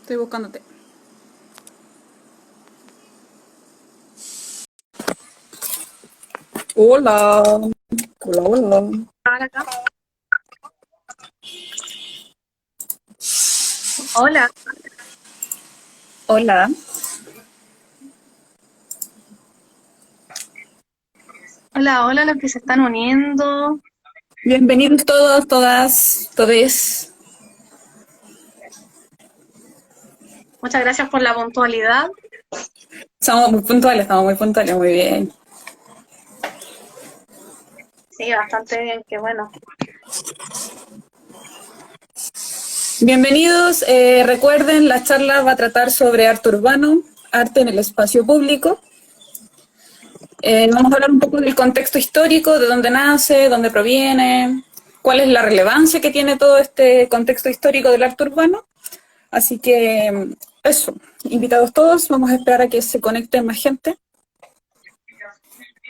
Estoy buscándote. Hola. Hola, hola. Acá. Hola, Hola. hola, hola los que se están uniendo. Bienvenidos todos, todas, todes. Muchas gracias por la puntualidad. Estamos muy puntuales, muy bien. Sí, bastante bien, qué bueno. Bienvenidos. Recuerden, la charla va a tratar sobre arte urbano, arte en el espacio público. Vamos a hablar un poco del contexto histórico, de dónde nace, dónde proviene, cuál es la relevancia que tiene todo este contexto histórico del arte urbano. Así que eso, invitados todos, vamos a esperar a que se conecte más gente.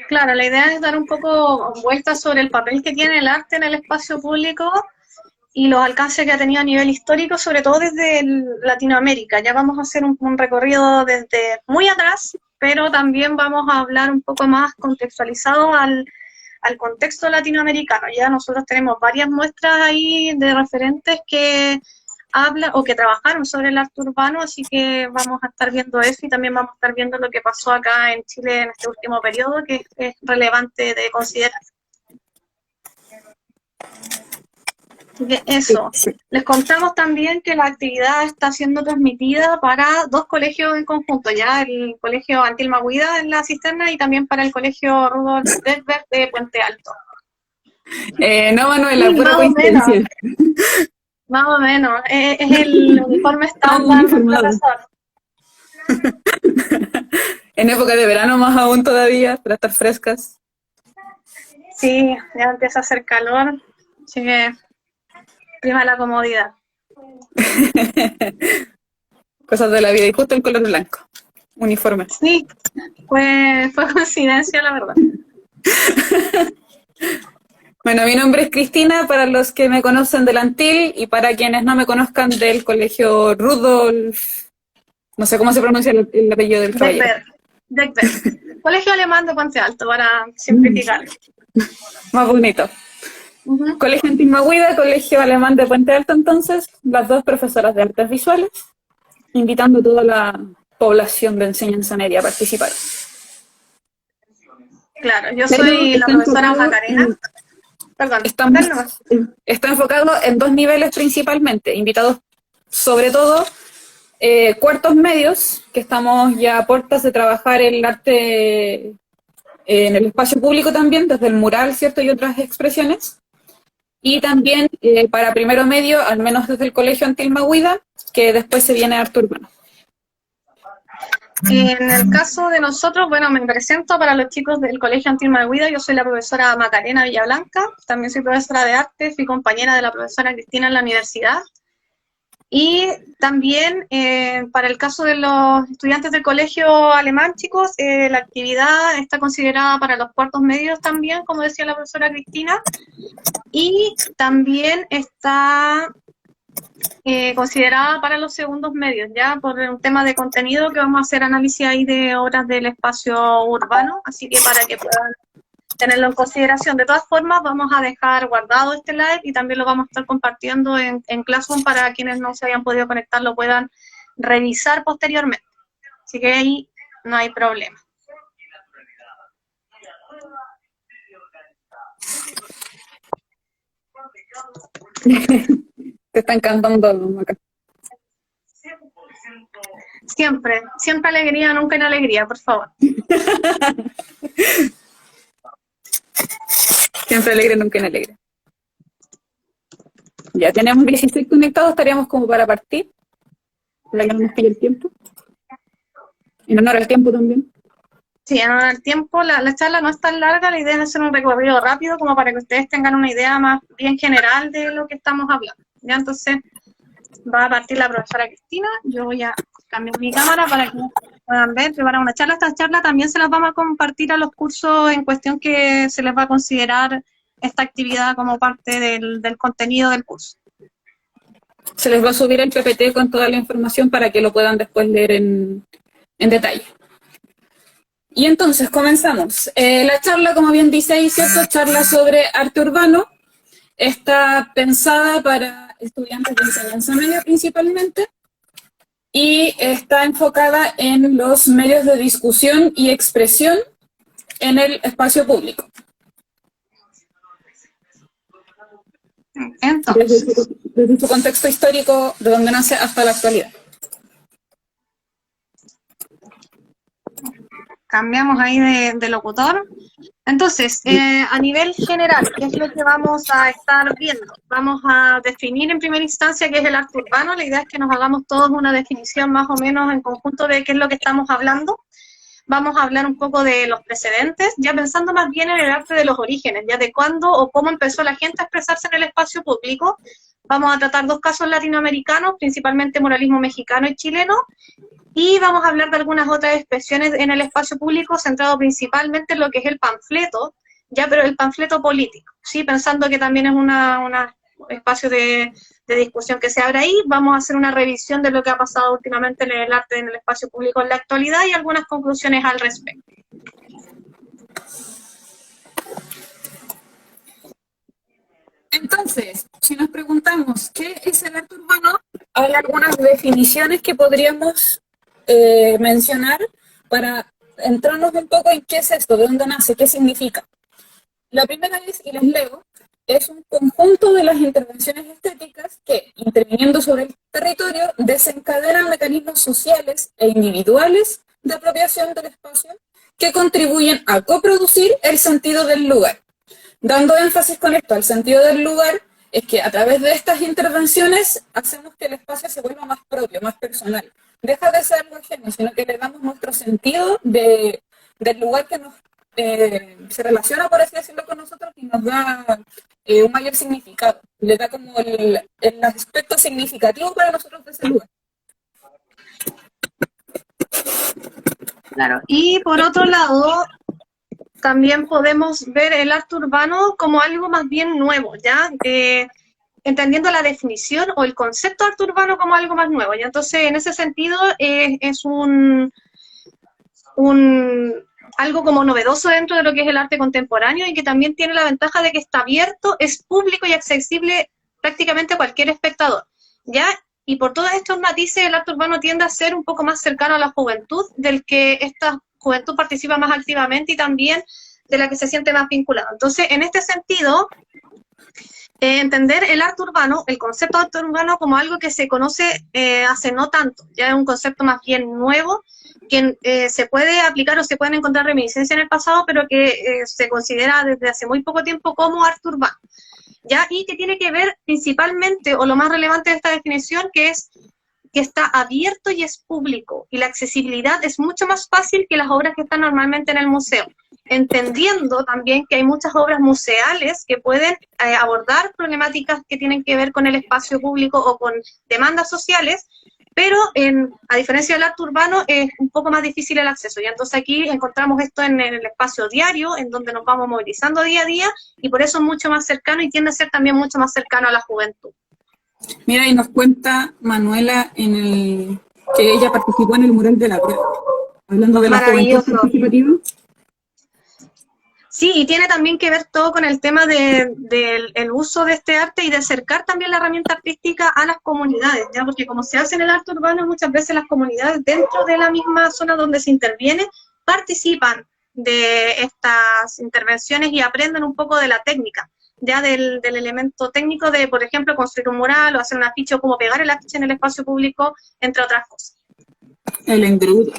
Claro, la idea es dar un poco vueltas sobre el papel que tiene el arte en el espacio público y los alcances que ha tenido a nivel histórico, sobre todo desde Latinoamérica. Ya vamos a hacer un recorrido desde muy atrás, pero también vamos a hablar un poco más contextualizado al contexto latinoamericano. Ya nosotros tenemos varias muestras ahí de referentes que hablan o que trabajaron sobre el arte urbano, así que vamos a estar viendo eso y también vamos a estar viendo lo que pasó acá en Chile en este último periodo, que es relevante de considerar. Así que eso. Sí. Les contamos también que la actividad está siendo transmitida para dos colegios en conjunto, ya el colegio Antilma Huida en la cisterna y también para el colegio Rudolf Steadberg de Puente Alto. No, Manuela, Sí, pura más o menos. coincidencia. Más o menos, es el uniforme Estamos muy estándar del informados. profesor. En época de verano más aún todavía, para estar frescas. Sí, ya empieza a hacer calor, así que prima la comodidad. Cosas de la vida y justo el color blanco. Uniforme. Sí, fue coincidencia, la verdad. Bueno, mi nombre es Cristina, para los que me conocen del Antil y para quienes no me conozcan del colegio Rudolf. No sé cómo se pronuncia el apellido del caballero. Deckberg, Deckberg. Colegio Alemán de Puente Alto, para simplificar. Más bonito. Ujú. Colegio Antigua, Colegio Alemán de Puente Alto, entonces, las dos profesoras de artes visuales, invitando a toda la población de enseñanza media a participar. Claro, yo Pero soy la profesora Macarena. Perdón, dale nomás. está enfocado en dos niveles principalmente, invitados sobre todo cuartos medios, que estamos ya a puertas de trabajar el arte en el espacio público también, desde el mural, ¿cierto? Y otras expresiones. Y también para primero medio, al menos desde el Colegio Antilma Huida, que después se viene arte urbano. En el caso de nosotros, bueno, me presento para los chicos del Colegio Antilma de Huida. Yo soy la profesora Macarena Villablanca, también soy profesora de arte, fui compañera de la profesora Cristina en la universidad. Y también para el caso de los estudiantes del colegio alemán, chicos, la actividad está considerada para los cuartos medios también, como decía la profesora Cristina, y también está considerada para los segundos medios, ya por un tema de contenido que vamos a hacer análisis ahí de obras del espacio urbano, así que para que puedan tenerlo en consideración. De todas formas, vamos a dejar guardado este live y también lo vamos a estar compartiendo en Classroom para quienes no se hayan podido conectar, lo puedan revisar posteriormente. Así que ahí no hay problema. Te están cantando acá. Siempre, siempre alegría, nunca inalegría, por favor. Siempre alegre, nunca en alegre. Ya tenemos 16 conectados, estaríamos como para partir, para que no nos pille el tiempo. En honor al tiempo también. Sí, en el tiempo la charla no es tan larga, la idea es hacer un recorrido rápido como para que ustedes tengan una idea más bien general de lo que estamos hablando. Ya entonces va a partir la profesora Cristina, yo voy a cambiar mi cámara para que puedan ver, preparar una charla. Esta charla también se las vamos a compartir a los cursos en cuestión que se les va a considerar esta actividad como parte del contenido del curso. Se les va a subir el PPT con toda la información para que lo puedan después leer en detalle. Y entonces comenzamos. La charla, como bien dice ahí, ¿cierto? Charla sobre arte urbano. Está pensada para estudiantes de enseñanza media principalmente y está enfocada en los medios de discusión y expresión en el espacio público. Entonces, Desde su contexto histórico, de donde nace hasta la actualidad. cambiamos ahí de locutor. Entonces, a nivel general, ¿qué es lo que vamos a estar viendo? Vamos a definir en primera instancia qué es el arte urbano. La idea es que nos hagamos todos una definición más o menos en conjunto de qué es lo que estamos hablando. Vamos a hablar un poco de los precedentes, ya pensando más bien en el arte de los orígenes, ya de cuándo o cómo empezó la gente a expresarse en el espacio público. Vamos a tratar dos casos latinoamericanos, principalmente muralismo mexicano y chileno, y vamos a hablar de algunas otras expresiones en el espacio público, centrado principalmente en lo que es el panfleto, ya, pero el panfleto político, ¿sí? Pensando que también es un espacio de discusión que se abre ahí. Vamos a hacer una revisión de lo que ha pasado últimamente en el arte en el espacio público en la actualidad y algunas conclusiones al respecto. Entonces, si nos preguntamos qué es el arte urbano, hay algunas definiciones que podríamos mencionar para entrarnos un poco en qué es esto, de dónde nace, qué significa. La primera es, y les leo, es un conjunto de las intervenciones estéticas que, interviniendo sobre el territorio, desencadenan mecanismos sociales e individuales de apropiación del espacio que contribuyen a coproducir el sentido del lugar. Dando énfasis con esto al sentido del lugar, es que a través de estas intervenciones hacemos que el espacio se vuelva más propio, más personal. Deja de ser algo ajeno, sino que le damos nuestro sentido del lugar que nos se relaciona, por así decirlo, con nosotros y nos da un mayor significado. Le da como el aspecto significativo para nosotros de ese lugar. Claro, y por otro lado, también podemos ver el arte urbano como algo más bien nuevo, ¿ya? Entendiendo la definición o el concepto de arte urbano como algo más nuevo, ¿ya? Entonces, en ese sentido, es algo como novedoso dentro de lo que es el arte contemporáneo y que también tiene la ventaja de que está abierto, es público y accesible prácticamente a cualquier espectador, ¿ya? Y por todos estos matices, el arte urbano tiende a ser un poco más cercano a la juventud, del que esta juventud participa más activamente y también de la que se siente más vinculada. Entonces, en este sentido, entender el arte urbano, el concepto de arte urbano como algo que se conoce hace no tanto, ya es un concepto más bien nuevo, que se puede aplicar o se pueden encontrar reminiscencias en el pasado, pero que se considera desde hace muy poco tiempo como arte urbano, ¿ya? Y que tiene que ver principalmente, o lo más relevante de esta definición, que es que está abierto y es público, y la accesibilidad es mucho más fácil que las obras que están normalmente en el museo, entendiendo también que hay muchas obras museales que pueden abordar problemáticas que tienen que ver con el espacio público o con demandas sociales, pero a diferencia del arte urbano es un poco más difícil el acceso, y entonces aquí encontramos esto en el espacio diario, en donde nos vamos movilizando día a día, y por eso es mucho más cercano y tiende a ser también mucho más cercano a la juventud. Mira, y nos cuenta Manuela que ella participó en el mural de la prueba, hablando de la juventud participativa. Sí, y tiene también que ver todo con el tema del uso de este arte y de acercar también la herramienta artística a las comunidades, ¿ya? Porque como se hace en el arte urbano, muchas veces las comunidades dentro de la misma zona donde se interviene participan de estas intervenciones y aprenden un poco de la técnica, ya del elemento técnico de, por ejemplo, construir un mural o hacer un afiche o cómo pegar el afiche en el espacio público, entre otras cosas. El engrudo.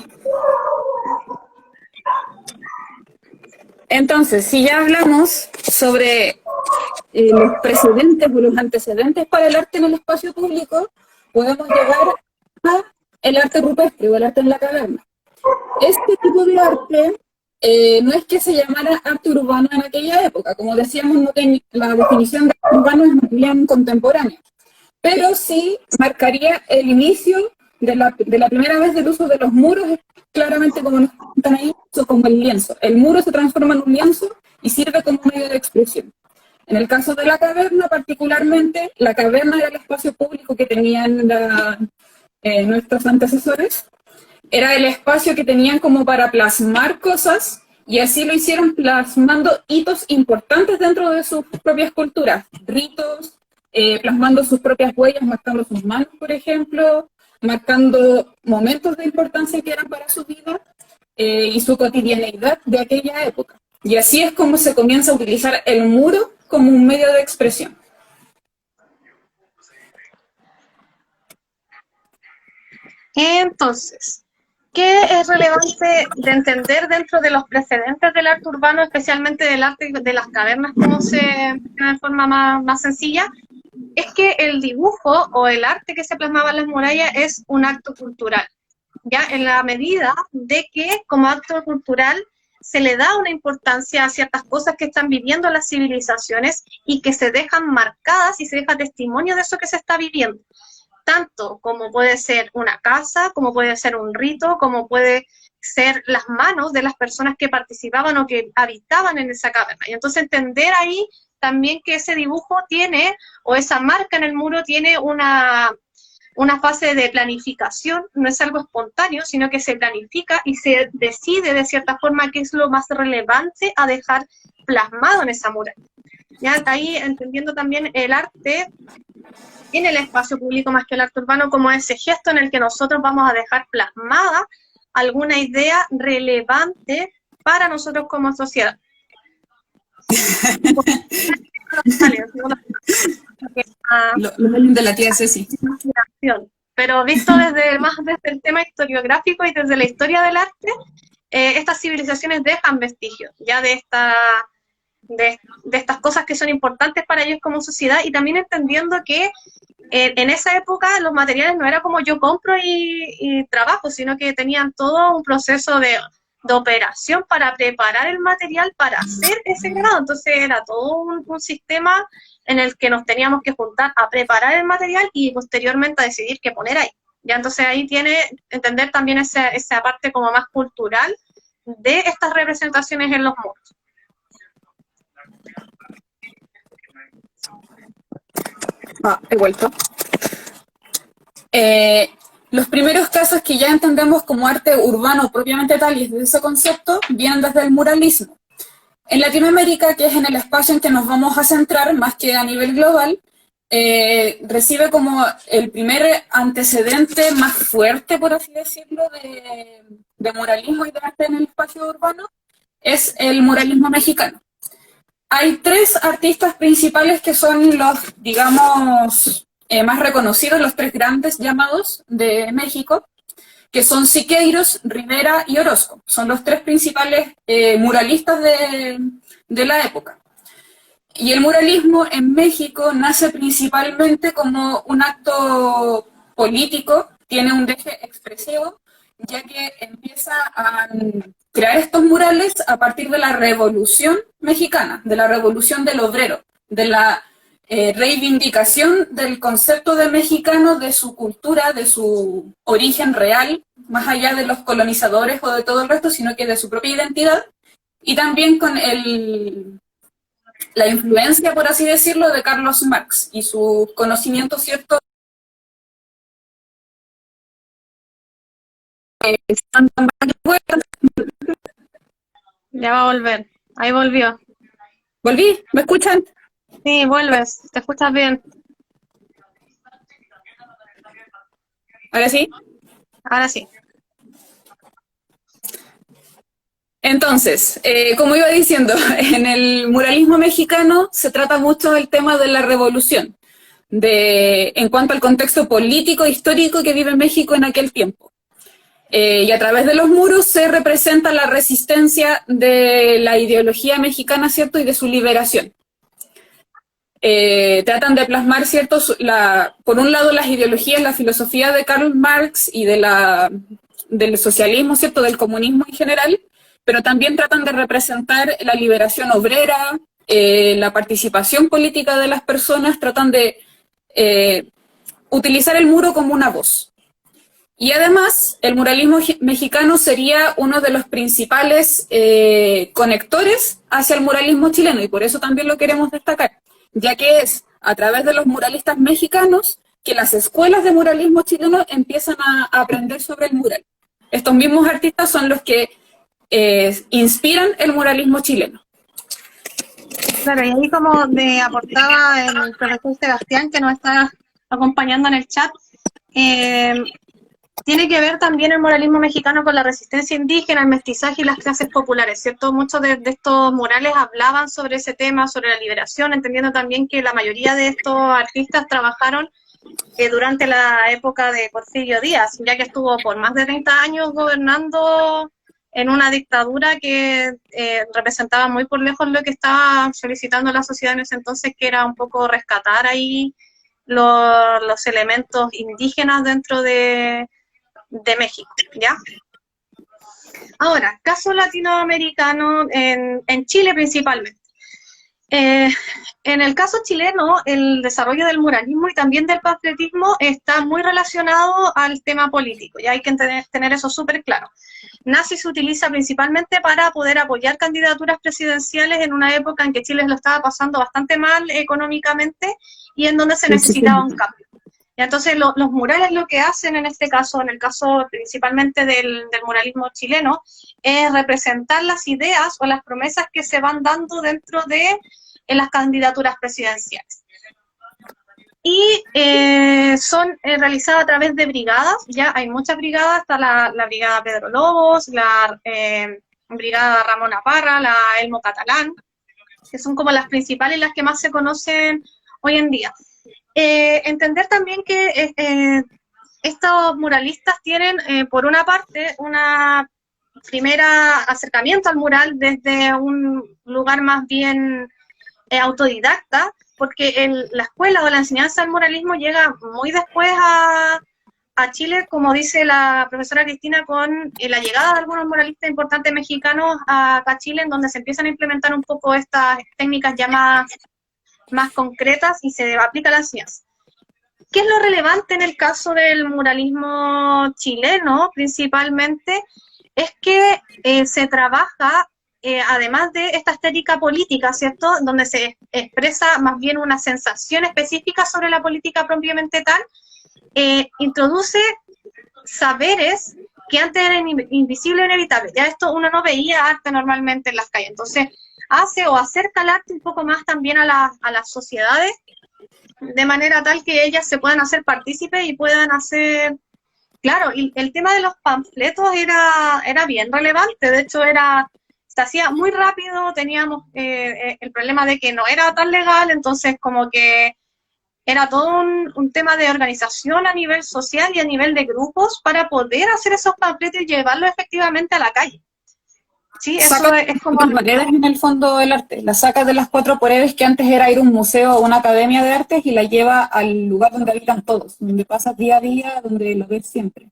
Entonces, si ya hablamos sobre los precedentes o los antecedentes para el arte en el espacio público, podemos llegar a el arte rupestre o el arte en la caverna. Este tipo de arte no es que se llamara arte urbano en aquella época, como decíamos, la definición de arte urbano es más bien contemporánea, pero sí marcaría el inicio de la primera vez del uso de los muros, claramente como nos cuentan ahí, como el lienzo. El muro se transforma en un lienzo y sirve como medio de expresión. En el caso de la caverna, particularmente, la caverna era el espacio público que tenían nuestros antecesores. Era el espacio que tenían como para plasmar cosas, y así lo hicieron plasmando hitos importantes dentro de sus propias culturas, ritos, plasmando sus propias huellas, marcando sus manos, por ejemplo, marcando momentos de importancia que eran para su vida y su cotidianeidad de aquella época. Y así es como se comienza a utilizar el muro como un medio de expresión. Entonces, ¿qué es relevante de entender dentro de los precedentes del arte urbano, especialmente del arte de las cavernas, como se menciona de forma más sencilla? Es que el dibujo o el arte que se plasmaba en las murallas es un acto cultural, ya en la medida de que como acto cultural se le da una importancia a ciertas cosas que están viviendo las civilizaciones y que se dejan marcadas y se deja testimonio de eso que se está viviendo. Tanto como puede ser una casa, como puede ser un rito, como puede ser las manos de las personas que participaban o que habitaban en esa caverna. Y entonces entender ahí también que ese dibujo tiene, o esa marca en el muro tiene una fase de planificación, no es algo espontáneo, sino que se planifica y se decide de cierta forma qué es lo más relevante a dejar plasmado en esa muralla. Ya ahí entendiendo también el arte en el espacio público más que el arte urbano como ese gesto en el que nosotros vamos a dejar plasmada alguna idea relevante para nosotros como sociedad. Lo de la tía Ceci. Pero visto desde el tema historiográfico y desde la historia del arte, estas civilizaciones dejan vestigios ya de estas cosas que son importantes para ellos como sociedad, y también entendiendo que en esa época los materiales no era como yo compro y trabajo, sino que tenían todo un proceso de operación para preparar el material para hacer ese grado. Entonces era todo un sistema en el que nos teníamos que juntar a preparar el material y posteriormente a decidir qué poner ahí. Ya entonces ahí entender también esa parte como más cultural de estas representaciones en los muros. He vuelto. Los primeros casos que ya entendemos como arte urbano propiamente tal y desde ese concepto vienen desde el muralismo. En Latinoamérica, que es en el espacio en que nos vamos a centrar más que a nivel global, recibe como el primer antecedente más fuerte, por así decirlo, de muralismo y de arte en el espacio urbano, es el muralismo mexicano. Hay tres artistas principales que son los, digamos, más reconocidos, los tres grandes llamados de México, que son Siqueiros, Rivera y Orozco. Son los tres principales muralistas de la época. Y el muralismo en México nace principalmente como un acto político, tiene un eje expresivo, ya que empieza a crear estos murales a partir de la Revolución Mexicana, de la Revolución del Obrero, de la reivindicación del concepto de mexicano, de su cultura, de su origen real, más allá de los colonizadores o de todo el resto, sino que de su propia identidad, y también con la influencia, por así decirlo, de Carlos Marx y su conocimiento, ¿cierto? Ya va a volver. Ahí volvió. ¿Volví? ¿Me escuchan? Sí, vuelves. Te escuchas bien. ¿Ahora sí? Ahora sí. Entonces, como iba diciendo, en el muralismo mexicano se trata mucho del tema de la revolución, en cuanto al contexto político e histórico que vive México en aquel tiempo. Y a través de los muros se representa la resistencia de la ideología mexicana, ¿cierto? Y de su liberación. Tratan de plasmar, ¿cierto? Por un lado, las ideologías, la filosofía de Karl Marx y del socialismo, ¿cierto? Del comunismo en general, pero también tratan de representar la liberación obrera, la participación política de las personas, tratan de utilizar el muro como una voz. Y además, el muralismo mexicano sería uno de los principales conectores hacia el muralismo chileno, y por eso también lo queremos destacar, ya que es a través de los muralistas mexicanos que las escuelas de muralismo chileno empiezan a aprender sobre el mural. Estos mismos artistas son los que inspiran el muralismo chileno. Claro, y ahí como me aportaba el profesor Sebastián, que nos está acompañando en el chat, tiene que ver también el muralismo mexicano con la resistencia indígena, el mestizaje y las clases populares, ¿cierto? Muchos de estos murales hablaban sobre ese tema, sobre la liberación, entendiendo también que la mayoría de estos artistas trabajaron durante la época de Porfirio Díaz, ya que estuvo por más de 30 años gobernando en una dictadura que representaba muy por lejos lo que estaba solicitando la sociedad en ese entonces, que era un poco rescatar ahí los elementos indígenas dentro de México, ¿ya? Ahora, caso latinoamericano en Chile principalmente. En el caso chileno, el desarrollo del muralismo y también del panfletismo está muy relacionado al tema político, y hay que tener eso súper claro. Nace y se utiliza principalmente para poder apoyar candidaturas presidenciales en una época en que Chile lo estaba pasando bastante mal económicamente y en donde se necesitaba un cambio. Y entonces los murales lo que hacen en este caso, en el caso principalmente del muralismo chileno, es representar las ideas o las promesas que se van dando dentro de las candidaturas presidenciales. Y son realizadas a través de brigadas, ya hay muchas brigadas, está la brigada Pedro Lobos, la brigada Ramona Parra, la Elmo Catalán, que son como las principales y las que más se conocen hoy en día. Entender también que estos muralistas tienen, por una parte, una primera acercamiento al mural desde un lugar más bien autodidacta, porque la escuela o la enseñanza del muralismo llega muy después a Chile, como dice la profesora Cristina, con la llegada de algunos muralistas importantes mexicanos a Chile, en donde se empiezan a implementar un poco estas técnicas ya más concretas y se aplica a la enseñanza. ¿Qué es lo relevante en el caso del muralismo chileno, principalmente? Es que se trabaja, además de esta estética política, ¿cierto?, donde se expresa más bien una sensación específica sobre la política propiamente tal, introduce saberes que antes eran invisibles e inevitables. Ya esto uno no veía arte normalmente en las calles, entonces hace o acerca el arte un poco más también a las sociedades, de manera tal que ellas se puedan hacer partícipes y puedan hacer... Claro, y el tema de los panfletos era bien relevante, de hecho se hacía muy rápido, teníamos el problema de que no era tan legal, entonces como que era todo un tema de organización a nivel social y a nivel de grupos para poder hacer esos panfletos y llevarlos efectivamente a la calle. Sí, eso es como... Las maneras en el fondo del arte, la saca de las 4 paredes que antes era ir a un museo o una academia de artes y la lleva al lugar donde habitan todos, donde pasas día a día, donde lo ves siempre.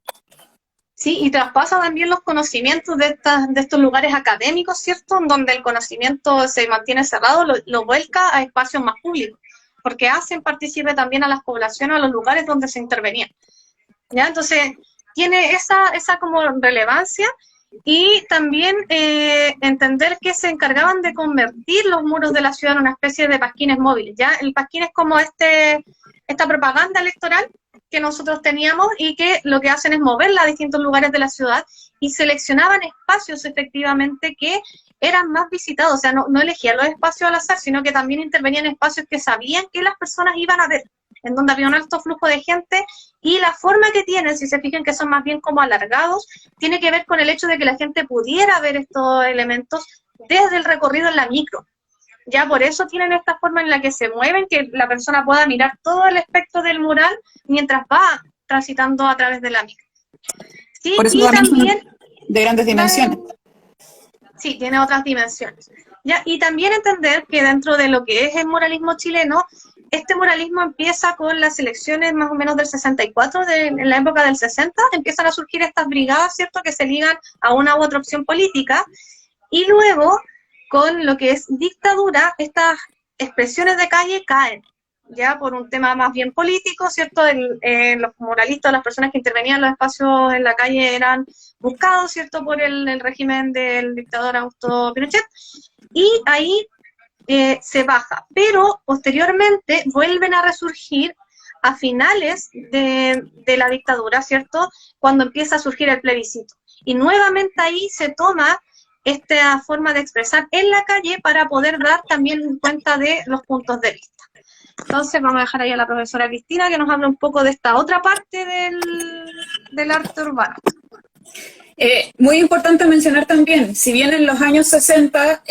Sí, y traspasa también los conocimientos de estos lugares académicos, ¿cierto? Donde el conocimiento se mantiene cerrado, lo vuelca a espacios más públicos, porque hacen partícipe también a las poblaciones, a los lugares donde se intervenía. ¿Ya? Entonces, tiene esa como relevancia. Y también entender que se encargaban de convertir los muros de la ciudad en una especie de pasquines móviles, ¿ya? El pasquín es como esta propaganda electoral que nosotros teníamos y que lo que hacen es moverla a distintos lugares de la ciudad y seleccionaban espacios efectivamente que eran más visitados, o sea, no elegían los espacios al azar, sino que también intervenían espacios que sabían que las personas iban a ver, en donde había un alto flujo de gente, y la forma que tienen, si se fijan que son más bien como alargados, tiene que ver con el hecho de que la gente pudiera ver estos elementos desde el recorrido en la micro. Ya por eso tienen esta forma en la que se mueven, que la persona pueda mirar todo el espectro del mural mientras va transitando a través de la micro. Sí, por eso y también de grandes dimensiones. Sí, tiene otras dimensiones. ¿Ya? Y también entender que dentro de lo que es el muralismo chileno, este muralismo empieza con las elecciones más o menos del 64, en la época del 60, empiezan a surgir estas brigadas, ¿cierto?, que se ligan a una u otra opción política, y luego, con lo que es dictadura, estas expresiones de calle caen. ya por un tema más bien político, ¿cierto? Los muralistas, las personas que intervenían en los espacios en la calle eran buscados, ¿cierto? Por el régimen del dictador Augusto Pinochet, y ahí se baja, pero posteriormente vuelven a resurgir a finales de la dictadura, ¿cierto? Cuando empieza a surgir el plebiscito. Y nuevamente ahí se toma esta forma de expresar en la calle para poder dar también cuenta de los puntos de vista. Entonces vamos a dejar ahí a la profesora Cristina que nos hable un poco de esta otra parte del arte urbano. Muy importante mencionar también, si bien en los años 60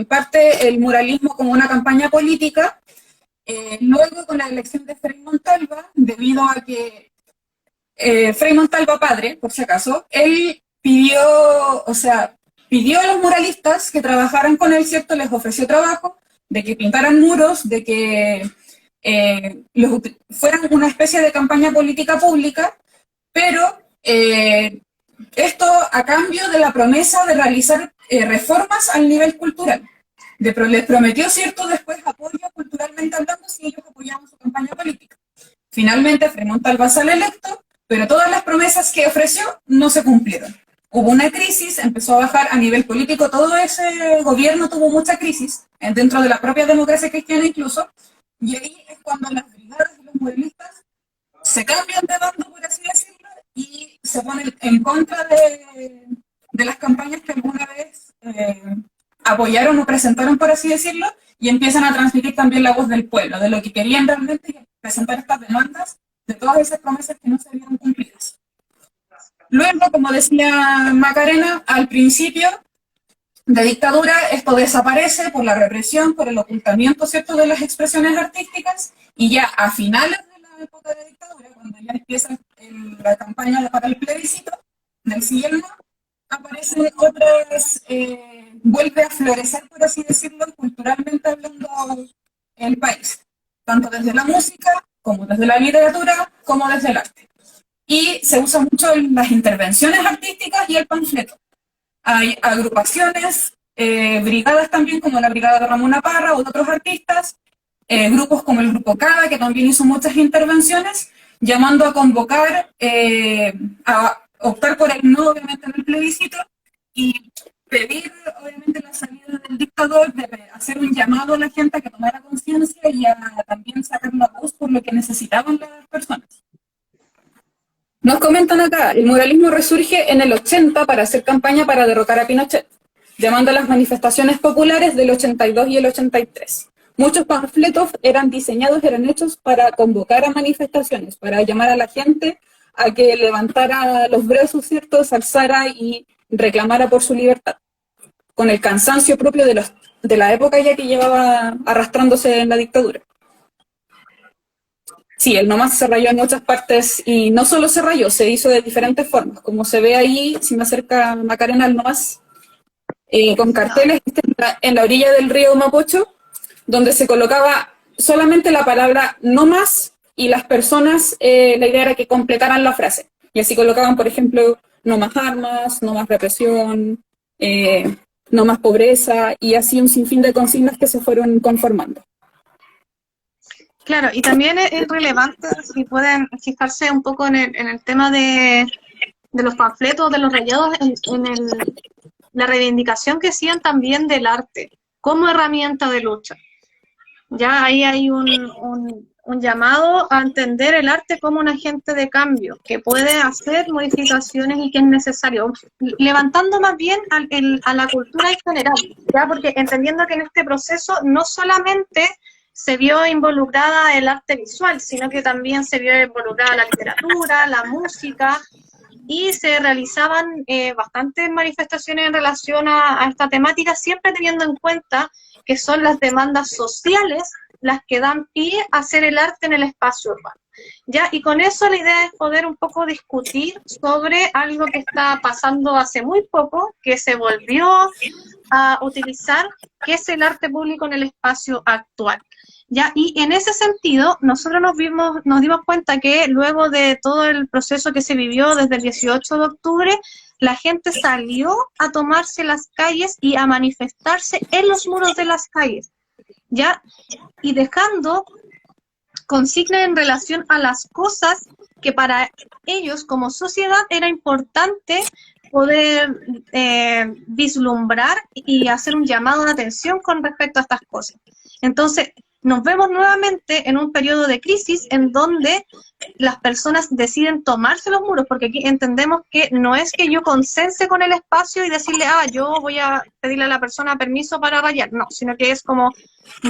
parte el muralismo como una campaña política, luego con la elección de Frei Montalva, debido a que Frei Montalva padre, por si acaso, él pidió a los muralistas que trabajaran con él, ¿cierto? Les ofreció trabajo, de que pintaran muros, de que fueran una especie de campaña política pública, pero esto a cambio de la promesa de realizar reformas al nivel cultural. Les prometió, ¿cierto?, después apoyo culturalmente hablando si ellos apoyaban su campaña política. Finalmente, Frei Montalva sale electo, pero todas las promesas que ofreció no se cumplieron. Hubo una crisis, empezó a bajar a nivel político, todo ese gobierno tuvo mucha crisis, dentro de la propia democracia cristiana incluso, y ahí es cuando las brigadas y los muralistas se cambian de bando, por así decirlo, y se ponen en contra de las campañas que alguna vez apoyaron o presentaron, por así decirlo, y empiezan a transmitir también la voz del pueblo, de lo que querían realmente, y presentar estas demandas de todas esas promesas que no se vieron cumplidas. Luego, como decía Macarena, al principio de dictadura, esto desaparece por la represión, por el ocultamiento, ¿cierto?, de las expresiones artísticas, y ya a finales de la época de dictadura, cuando ya empieza la campaña para el plebiscito del sí y el no, aparecen otras, vuelve a florecer, por así decirlo, culturalmente hablando, el país, tanto desde la música, como desde la literatura, como desde el arte. Y se usa mucho en las intervenciones artísticas y el panfleto. Hay agrupaciones, brigadas también, como la Brigada de Ramona Parra o de otros artistas, grupos como el Grupo CADA, que también hizo muchas intervenciones, llamando a convocar, a optar por el no, obviamente, en el plebiscito, y pedir, obviamente, la salida del dictador, de hacer un llamado a la gente a que tomara conciencia y a también sacar la voz por lo que necesitaban las personas. Nos comentan acá, el muralismo resurge en el 80 para hacer campaña para derrocar a Pinochet, llamando a las manifestaciones populares del 82 y el 83. Muchos panfletos eran hechos para convocar a manifestaciones, para llamar a la gente a que levantara los brazos, ¿cierto?, se alzara y reclamara por su libertad, con el cansancio propio de la época ya que llevaba arrastrándose en la dictadura. Sí, el nomás se rayó en muchas partes, y no solo se rayó, se hizo de diferentes formas, como se ve ahí, si me acerca Macarena al nomás, con carteles en la orilla del río Mapocho, donde se colocaba solamente la palabra no más, y las personas, la idea era que completaran la frase, y así colocaban, por ejemplo, no más armas, no más represión, no más pobreza, y así un sinfín de consignas que se fueron conformando. Claro, y también es relevante, si pueden fijarse un poco en el tema de los panfletos, de los rayados, la reivindicación que hacían también del arte como herramienta de lucha. Ya ahí hay un llamado a entender el arte como un agente de cambio, que puede hacer modificaciones y que es necesario, levantando más bien a la cultura en general, ya, porque entendiendo que en este proceso no solamente se vio involucrada el arte visual, sino que también se vio involucrada la literatura, la música, y se realizaban bastantes manifestaciones en relación a esta temática, siempre teniendo en cuenta que son las demandas sociales las que dan pie a hacer el arte en el espacio urbano. ¿Ya? Y con eso la idea es poder un poco discutir sobre algo que está pasando hace muy poco, que se volvió a utilizar, que es el arte público en el espacio actual. ¿Ya? Y en ese sentido, nosotros nos dimos cuenta que luego de todo el proceso que se vivió desde el 18 de octubre, la gente salió a tomarse las calles y a manifestarse en los muros de las calles, ¿ya? Y dejando consigna en relación a las cosas que para ellos como sociedad era importante poder vislumbrar y hacer un llamado de atención con respecto a estas cosas. Entonces, nos vemos nuevamente en un periodo de crisis en donde las personas deciden tomarse los muros, porque aquí entendemos que no es que yo consense con el espacio y decirle, yo voy a pedirle a la persona permiso para rayar, no, sino que es como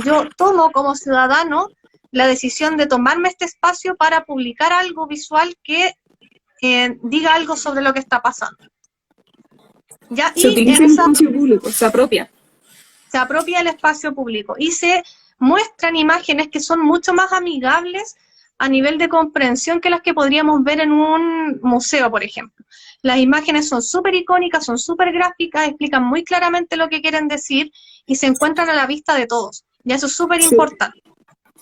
yo tomo como ciudadano la decisión de tomarme este espacio para publicar algo visual que diga algo sobre lo que está pasando. ¿Ya? Se utiliza el espacio público, se apropia. Se apropia el espacio público y se muestran imágenes que son mucho más amigables a nivel de comprensión que las que podríamos ver en un museo, por ejemplo. Las imágenes son súper icónicas, son súper gráficas, explican muy claramente lo que quieren decir y se encuentran a la vista de todos. Y eso es súper importante.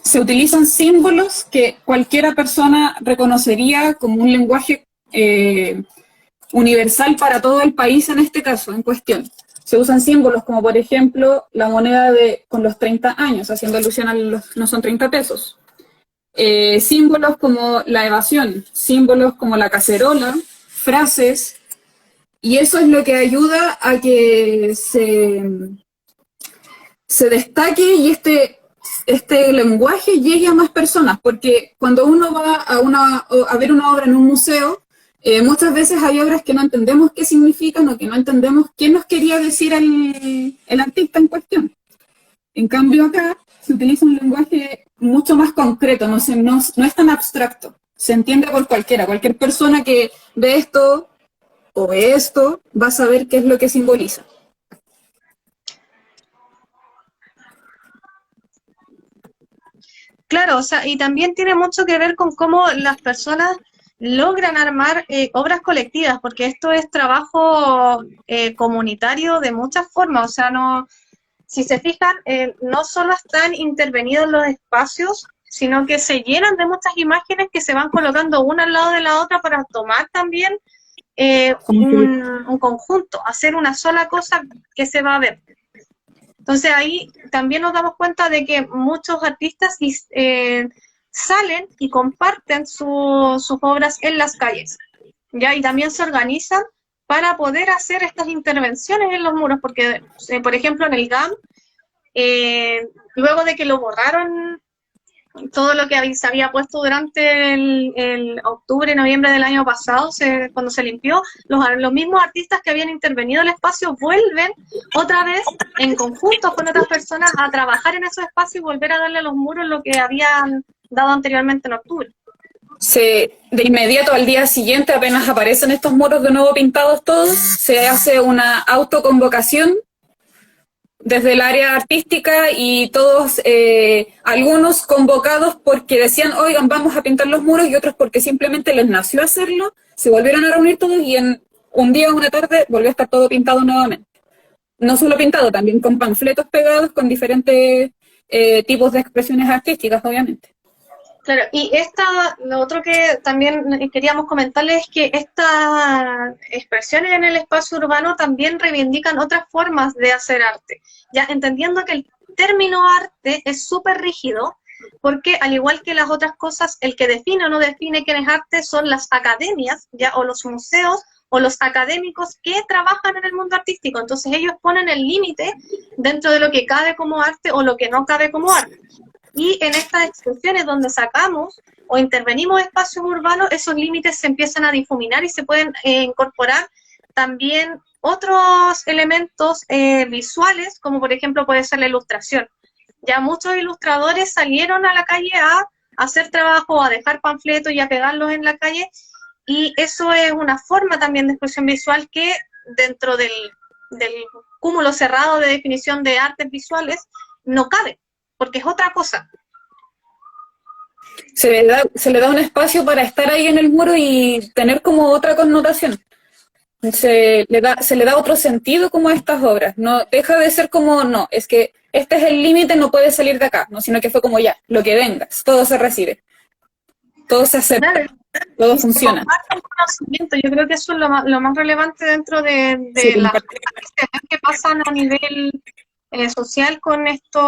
Se utilizan símbolos que cualquiera persona reconocería como un lenguaje universal para todo el país en este caso, en cuestión. Se usan símbolos como, por ejemplo, la moneda con los 30 años, haciendo alusión a no son 30 pesos. Símbolos como la evasión, símbolos como la cacerola, frases, y eso es lo que ayuda a que se destaque y este lenguaje llegue a más personas, porque cuando uno va a ver una obra en un museo, muchas veces hay obras que no entendemos qué significan o que no entendemos qué nos quería decir el artista en cuestión. En cambio acá se utiliza un lenguaje mucho más concreto, no es tan abstracto, se entiende por cualquier persona que ve esto o ve esto va a saber qué es lo que simboliza. Claro, o sea, y también tiene mucho que ver con cómo las personas logran armar obras colectivas, porque esto es trabajo comunitario de muchas formas, o sea, no, si se fijan, no solo están intervenidos los espacios, sino que se llenan de muchas imágenes que se van colocando una al lado de la otra para tomar también un conjunto, hacer una sola cosa que se va a ver. Entonces ahí también nos damos cuenta de que muchos artistas salen y comparten sus obras en las calles, ¿ya? Y también se organizan para poder hacer estas intervenciones en los muros, porque, por ejemplo, en el GAM, luego de que lo borraron, todo lo que se había puesto durante el octubre, noviembre del año pasado, cuando se limpió, los mismos artistas que habían intervenido en el espacio vuelven otra vez en conjunto con otras personas a trabajar en esos espacios y volver a darle a los muros lo que habían dado anteriormente en octubre. De inmediato al día siguiente, apenas aparecen estos muros de nuevo pintados todos, se hace una autoconvocación desde el área artística y todos, algunos convocados porque decían, oigan, vamos a pintar los muros, y otros porque simplemente les nació hacerlo, se volvieron a reunir todos y en un día o una tarde volvió a estar todo pintado nuevamente. No solo pintado, también con panfletos pegados con diferentes tipos de expresiones artísticas, obviamente. Claro, y lo otro que también queríamos comentarles es que estas expresiones en el espacio urbano también reivindican otras formas de hacer arte, ya entendiendo que el término arte es súper rígido, porque al igual que las otras cosas, el que define o no define qué es arte son las academias, ya, o los museos, o los académicos que trabajan en el mundo artístico. Entonces ellos ponen el límite dentro de lo que cabe como arte o lo que no cabe como arte. Y en estas expresiones donde sacamos o intervenimos espacios urbanos, esos límites se empiezan a difuminar y se pueden incorporar también otros elementos visuales, como por ejemplo puede ser la ilustración. Ya muchos ilustradores salieron a la calle a hacer trabajo, a dejar panfletos y a pegarlos en la calle, y eso es una forma también de expresión visual que dentro del cúmulo cerrado de definición de artes visuales no cabe, porque es otra cosa. Se le da un espacio para estar ahí en el muro y tener como otra connotación. Se le da otro sentido como a estas obras. No deja de ser como, no, es que este es el límite, no puede salir de acá, no, sino que fue como ya, lo que venga, todo se recibe, todo se acepta, claro, todo funciona. Yo creo que eso es lo más relevante dentro de las cosas que pasan a nivel social con estos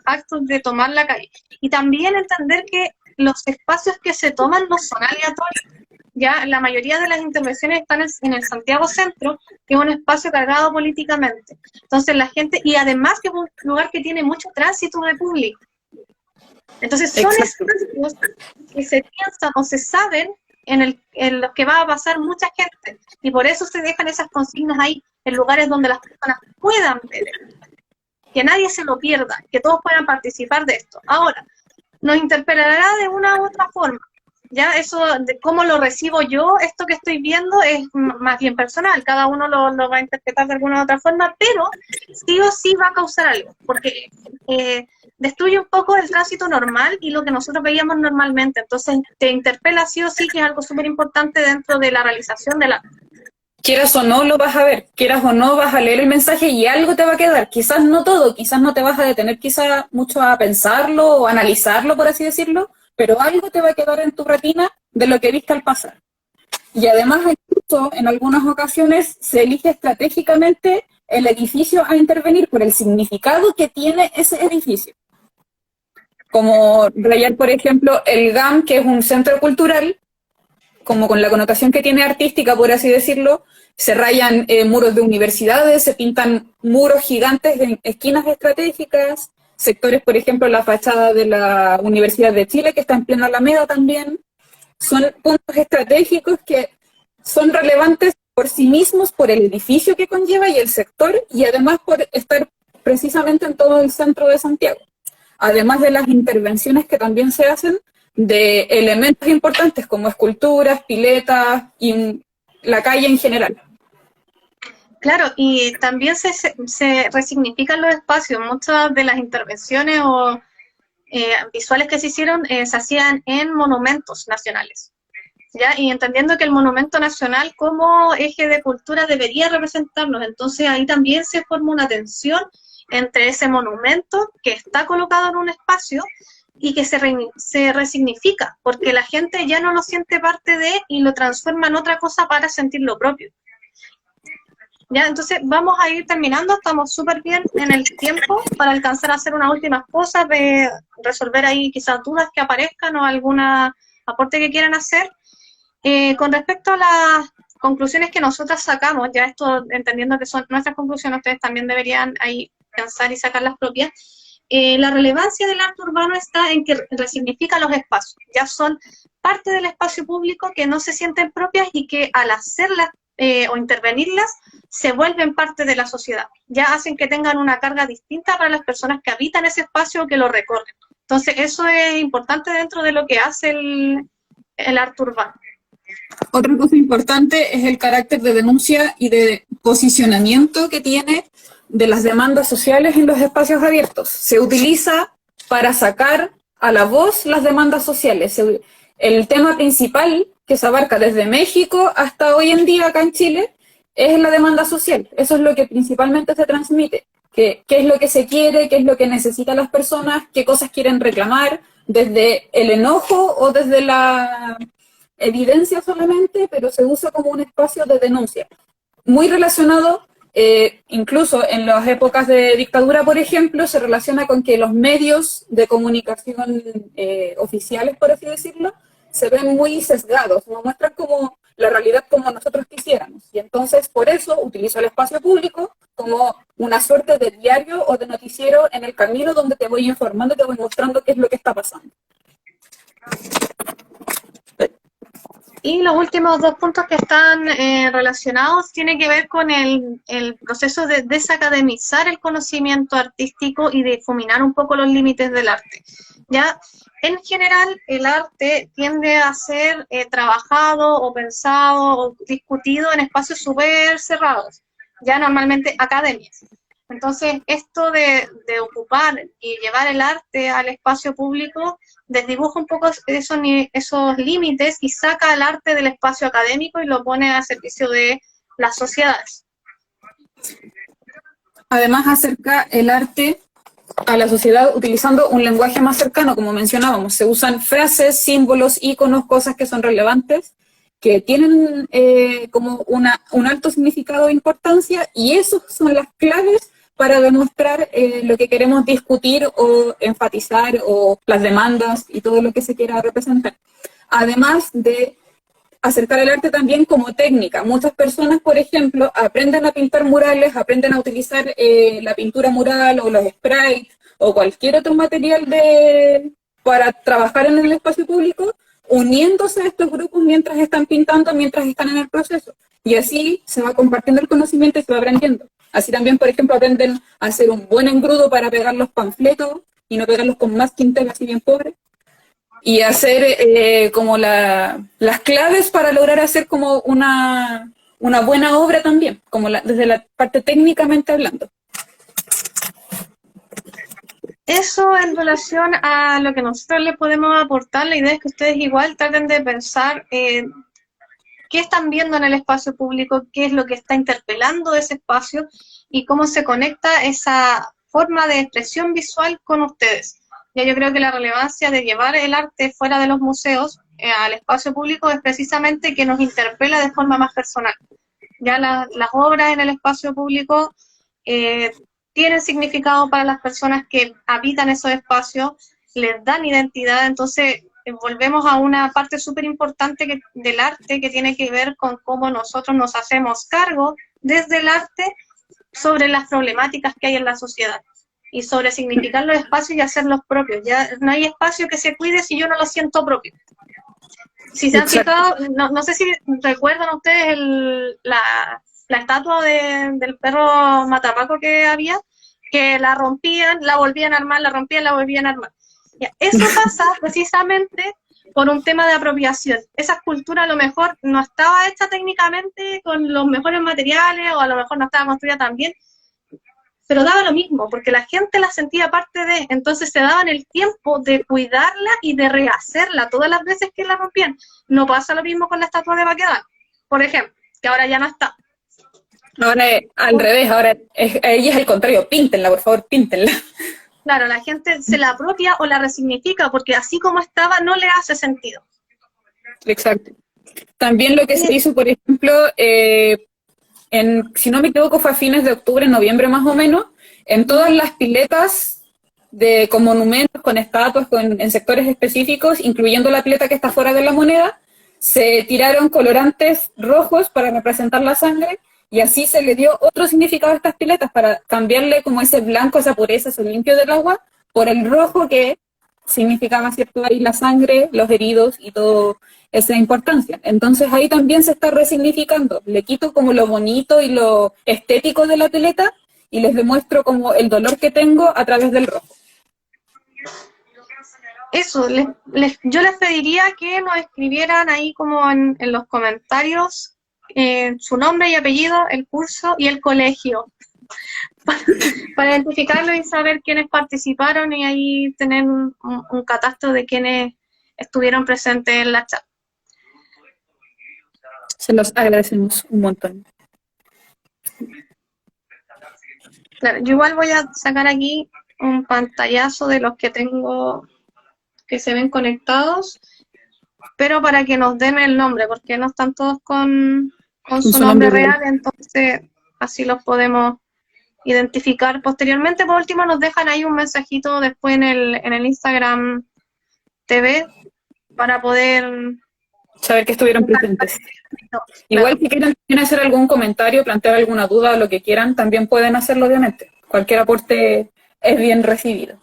actos de tomar la calle. Y también entender que los espacios que se toman no son aleatorios. Ya la mayoría de las intervenciones están en el Santiago Centro, que es un espacio cargado políticamente. Entonces la gente, y además que es un lugar que tiene mucho tránsito de público. Entonces son espacios que se piensan o se saben en los que va a pasar mucha gente. Y por eso se dejan esas consignas ahí, en lugares donde las personas puedan ver. Que nadie se lo pierda, que todos puedan participar de esto. Ahora, nos interpelará de una u otra forma. Ya eso de cómo lo recibo yo, esto que estoy viendo es más bien personal, cada uno lo va a interpretar de alguna u otra forma, pero sí o sí va a causar algo, porque destruye un poco el tránsito normal y lo que nosotros veíamos normalmente, entonces te interpela sí o sí, que es algo súper importante dentro de la realización de la... Quieras o no, lo vas a ver, quieras o no, vas a leer el mensaje y algo te va a quedar. Quizás no todo, quizás no te vas a detener quizás mucho a pensarlo o analizarlo, por así decirlo, pero algo te va a quedar en tu retina de lo que viste al pasar. Y además, incluso en algunas ocasiones se elige estratégicamente el edificio a intervenir por el significado que tiene ese edificio. Como rayar, por ejemplo, el GAM, que es un centro cultural, como con la connotación que tiene artística, por así decirlo, se rayan muros de universidades, se pintan muros gigantes en esquinas estratégicas, sectores, por ejemplo, la fachada de la Universidad de Chile, que está en plena Alameda también. Son puntos estratégicos que son relevantes por sí mismos, por el edificio que conlleva y el sector, y además por estar precisamente en todo el centro de Santiago. Además de las intervenciones que también se hacen de elementos importantes como esculturas, piletas y la calle en general. Claro, y también se resignifican los espacios. Muchas de las intervenciones o visuales que se hicieron se hacían en monumentos nacionales, ¿ya? Y entendiendo que el monumento nacional como eje de cultura debería representarnos, entonces ahí también se forma una tensión entre ese monumento que está colocado en un espacio y que se resignifica, porque la gente ya no lo siente parte de y lo transforma en otra cosa para sentir lo propio. Ya, entonces vamos a ir terminando, estamos súper bien en el tiempo para alcanzar a hacer unas últimas cosas, de resolver ahí quizás dudas que aparezcan o algún aporte que quieran hacer. Con respecto a las conclusiones que nosotras sacamos, ya esto entendiendo que son nuestras conclusiones, ustedes también deberían ahí pensar y sacar las propias. La relevancia del arte urbano está en que resignifica los espacios, ya son parte del espacio público que no se sienten propias y que al hacerlas o intervenirlas se vuelven parte de la sociedad, ya hacen que tengan una carga distinta para las personas que habitan ese espacio o que lo recorren. Entonces eso es importante dentro de lo que hace el arte urbano. Otra cosa importante es el carácter de denuncia y de posicionamiento que tiene de las demandas sociales en los espacios abiertos. Se utiliza para sacar a la voz las demandas sociales. El tema principal que se abarca desde México hasta hoy en día acá en Chile es la demanda social. Eso es lo que principalmente se transmite. ¿Qué es lo que se quiere? ¿Qué es lo que necesitan las personas? ¿Qué cosas quieren reclamar? Desde el enojo o desde la evidencia solamente, pero se usa como un espacio de denuncia. Muy relacionado, incluso en las épocas de dictadura, por ejemplo, se relaciona con que los medios de comunicación oficiales, por así decirlo, se ven muy sesgados, no muestran como la realidad como nosotros quisiéramos. Y entonces, por eso, utilizo el espacio público como una suerte de diario o de noticiero en el camino donde te voy informando, te voy mostrando qué es lo que está pasando. Y los últimos dos puntos que están relacionados tienen que ver con el proceso de desacademizar el conocimiento artístico y de difuminar un poco los límites del arte. Ya, en general, el arte tiende a ser trabajado o pensado o discutido en espacios súper cerrados, ya normalmente academias. Entonces, esto de ocupar y llevar el arte al espacio público desdibuja un poco esos límites y saca el arte del espacio académico y lo pone a servicio de las sociedades. Además, acerca el arte a la sociedad utilizando un lenguaje más cercano, como mencionábamos. Se usan frases, símbolos, íconos, cosas que son relevantes, que tienen como un alto significado e importancia, y esos son las claves para demostrar lo que queremos discutir o enfatizar o las demandas y todo lo que se quiera representar. Además de acercar el arte también como técnica. Muchas personas, por ejemplo, aprenden a pintar murales, aprenden a utilizar la pintura mural o los sprites o cualquier otro material para trabajar en el espacio público, uniéndose a estos grupos mientras están pintando, mientras están en el proceso. Y así se va compartiendo el conocimiento y se va aprendiendo. Así también, por ejemplo, aprenden a hacer un buen engrudo para pegar los panfletos y no pegarlos con masking tape así bien pobre. Y hacer como las claves para lograr hacer como una buena obra también, como desde la parte técnicamente hablando. Eso en relación a lo que nosotros les podemos aportar, la idea es que ustedes igual traten de pensar qué están viendo en el espacio público, qué es lo que está interpelando ese espacio y cómo se conecta esa forma de expresión visual con ustedes. Ya yo creo que la relevancia de llevar el arte fuera de los museos al espacio público es precisamente que nos interpela de forma más personal. Ya las obras en el espacio público tienen significado para las personas que habitan esos espacios, les dan identidad, entonces volvemos a una parte súper importante del arte que tiene que ver con cómo nosotros nos hacemos cargo desde el arte sobre las problemáticas que hay en la sociedad y sobre significar los espacios y hacerlos propios. Ya no hay espacio que se cuide si yo no lo siento propio. Si se han fijado, no sé si recuerdan ustedes la estatua del perro Matapaco que había, que la rompían, la volvían a armar, la rompían, la volvían a armar. Ya, eso pasa precisamente por un tema de apropiación. Esa escultura a lo mejor no estaba hecha técnicamente con los mejores materiales o a lo mejor no estaba construida tan bien, pero daba lo mismo, porque la gente la sentía parte de, entonces se daban el tiempo de cuidarla y de rehacerla todas las veces que la rompían. No pasa lo mismo con la estatua de Baquedano, por ejemplo, que ahora ya no está. Ahora es al revés, ahora ella es el contrario, píntenla, por favor, píntenla. Claro, la gente se la apropia o la resignifica, porque así como estaba no le hace sentido. Exacto. También lo que se hizo, por ejemplo, si no me equivoco, fue a fines de octubre, noviembre más o menos, en todas las piletas con monumentos, con estatuas, en sectores específicos, incluyendo la pileta que está fuera de la Moneda, se tiraron colorantes rojos para representar la sangre, y así se le dio otro significado a estas piletas, para cambiarle como ese blanco, esa pureza, ese limpio del agua, por el rojo que significaba, ¿cierto?, ahí la sangre, los heridos y todo esa importancia. Entonces ahí también se está resignificando. Le quito como lo bonito y lo estético de la pileta y les demuestro como el dolor que tengo a través del rojo. Eso, yo les pediría que nos escribieran ahí como en los comentarios su nombre y apellido, el curso y el colegio, para identificarlo y saber quiénes participaron y ahí tener un catastro de quiénes estuvieron presentes en la chat. Se los agradecemos un montón. Claro, yo igual voy a sacar aquí un pantallazo de los que tengo que se ven conectados, pero para que nos den el nombre, porque no están todos con su nombre real, entonces así los podemos identificar posteriormente. Por último, nos dejan ahí un mensajito después en el Instagram TV para poder saber que estuvieron presentes. Igual si quieren hacer algún comentario, plantear alguna duda o lo que quieran, también pueden hacerlo, obviamente. Cualquier aporte es bien recibido.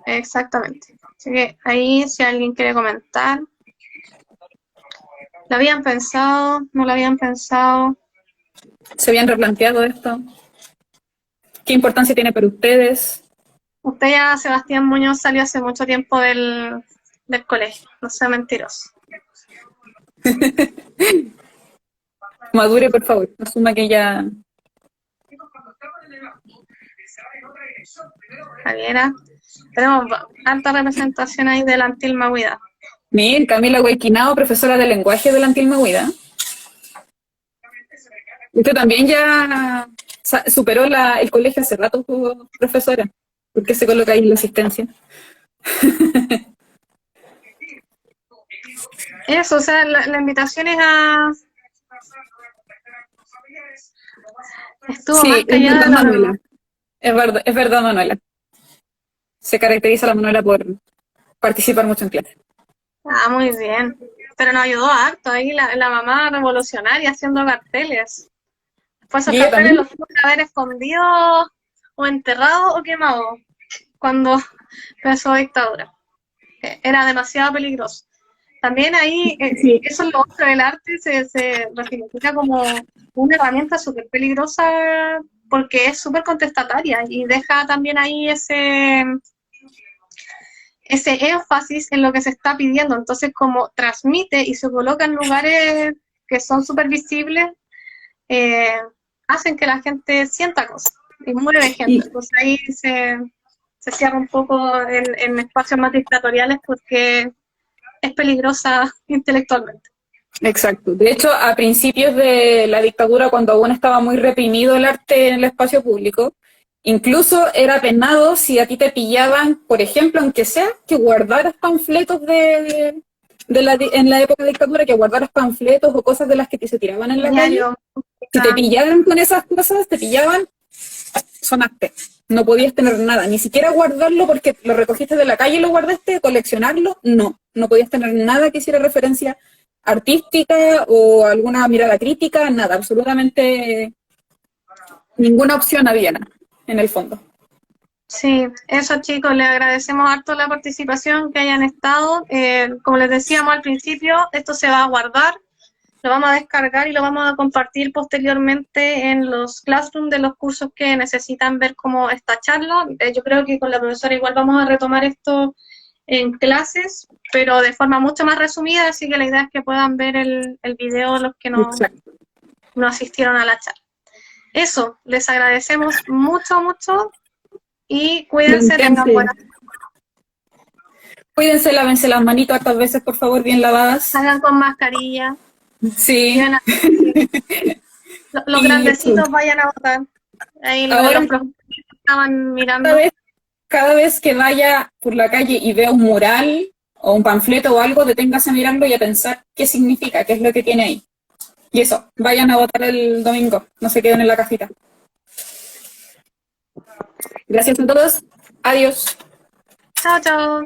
Exactamente. Así que ahí, si alguien quiere comentar. ¿Lo habían pensado? ¿No lo habían pensado? ¿Se habían replanteado esto? ¿Qué importancia tiene para ustedes? Usted ya, Sebastián Muñoz, salió hace mucho tiempo del colegio, no sea mentiroso. Madure, por favor, asuma que ya... Javiera, tenemos alta representación ahí de la Antilma Huida. Miren, Camila Huayquinao, profesora de lenguaje de la Antilma Huida. Usted también ya superó el colegio hace rato, profesora. ¿Por qué se coloca ahí en la asistencia? Eso, o sea, la invitación es Estuvo Sí, más es callada verdad, de lo Manuela. normal. Es verdad, Manuela. Se caracteriza la Manuela por participar mucho en clase. Ah, muy bien. Pero nos ayudó harto ahí la mamá revolucionaria haciendo carteles. Pues esos ¿Y ella carteles también? los tuvo que haber escondido o enterrado o quemado cuando empezó la dictadura. Era demasiado peligroso. También ahí, Sí, eso es lo otro, el arte se resignifica como una herramienta súper peligrosa porque es súper contestataria y deja también ahí ese énfasis en lo que se está pidiendo. Entonces, como transmite y se coloca en lugares que son súper visibles, eh, hacen que la gente sienta cosas y mueve gente. y, Entonces ahí se cierra un poco en espacios más dictatoriales porque es peligrosa intelectualmente. exacto. De hecho, a principios de la dictadura, cuando aún estaba muy reprimido el arte en el espacio público, incluso era penado si a ti te pillaban, por ejemplo, aunque sea que guardaras panfletos en la época de dictadura, que guardaras panfletos o cosas de las que se tiraban en la calle. Diario, Si te música, pillaban con esas cosas, te pillaban, sonaste. No podías tener nada, ni siquiera guardarlo porque lo recogiste de la calle y lo guardaste, coleccionarlo, no. No podías tener nada que hiciera referencia artística o alguna mirada crítica, nada, absolutamente ninguna opción había en el fondo. sí, eso chicos, les agradecemos harto la participación, que hayan estado. Como les decíamos al principio, esto se va a guardar, lo vamos a descargar y lo vamos a compartir posteriormente en los classrooms de los cursos que necesitan ver cómo esta charla. Yo creo que con la profesora igual vamos a retomar esto en clases, pero de forma mucho más resumida, así que la idea es que puedan ver el video los que Exacto. no asistieron a la charla. Eso, les agradecemos mucho, mucho y cuídense, tengan Manténse. buenas, Cuídense, lávense las manitos hartas veces, por favor, bien lavadas. salgan con mascarilla, Sí. lleven a los Y eso. grandecitos vayan a votar. Ahí Ahora, los profesores estaban cada mirando. vez, cada vez que vaya por la calle y vea un mural o un panfleto o algo, deténgase a mirarlo y a pensar qué significa, qué es lo que tiene ahí. Y eso, vayan a votar el domingo, no se queden en la casita. Gracias a todos, adiós. Chao, chao.